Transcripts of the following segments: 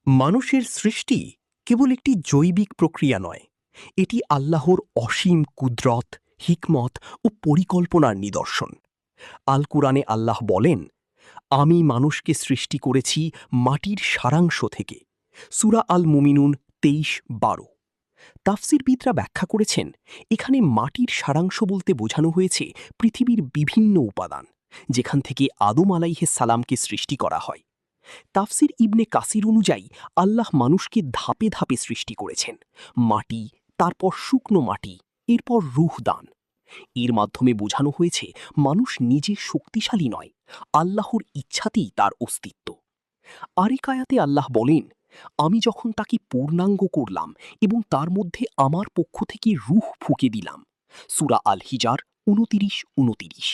মানুষের সৃষ্টি কেবল একটি জৈবিক প্রক্রিয়া নয়, এটি আল্লাহর অসীম কুদরত, হিকমত ও পরিকল্পনার নিদর্শন। আল কুরআনে আল্লাহ বলেন, আমি মানুষকে সৃষ্টি করেছি মাটির সারাংশ থেকে। সূরা আল মুমিনুন ২৩-১২। তাফসিরবিদরা ব্যাখ্যা করেছেন, এখানে মাটির সারাংশ বলতে বোঝানো হয়েছে পৃথিবীর বিভিন্ন উপাদান, যেখান থেকে আদম আলাইহিস সালামকে সৃষ্টি করা হয়। তাফসির ইবনে কাসির অনুযায়ী আল্লাহ মানুষকে ধাপে ধাপে সৃষ্টি করেছেন। মাটি, তারপর শুকনো মাটি, এরপর রূহ দান। এর মাধ্যমে বোঝানো হয়েছে মানুষ নিজে শক্তিশালী নয়, আল্লাহর ইচ্ছাতেই তার অস্তিত্ব। আরেক আয়াতে আল্লাহ বলেন, আমি যখন তাকে পূর্ণাঙ্গ করলাম এবং তার মধ্যে আমার পক্ষ থেকে রূহ ফুঁকে দিলাম। সূরা আল হিজার ২৯-২৯।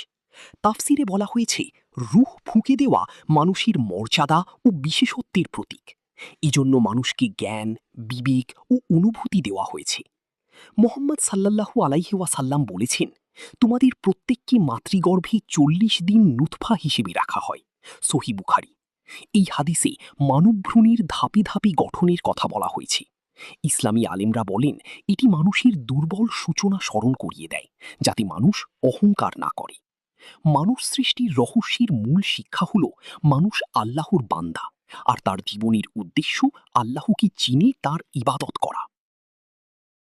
তাফসিরে বলা হয়েছে, রূহ ফুঁকে দেওয়া মানুষের মর্যাদা ও বিশেষত্বের প্রতীক। এজন্য মানুষকে জ্ঞান, বিবেক ও অনুভূতি দেওয়া হয়েছে। মোহাম্মদ সাল্লাল্লাহু আলাইহি ওয়াসাল্লাম বলেছেন, তোমাদের প্রত্যেককে মাতৃগর্ভে ৪০ দিন নুতফা হিসেবে রাখা হয়। সহিহ বুখারী। এই হাদিসে মানবভ্রূণের ধাপে ধাপে গঠনের কথা বলা হয়েছে। ইসলামী আলেমরা বলেন, এটি মানুষের দুর্বল সূচনা স্মরণ করিয়ে দেয়, যাতে মানুষ অহংকার না করে। মানুষ সৃষ্টির রহস্যের মূল শিক্ষা হল মানুষ আল্লাহর বান্দা, আর তার জীবনের উদ্দেশ্য আল্লাহকে চিনে তার ইবাদত করা।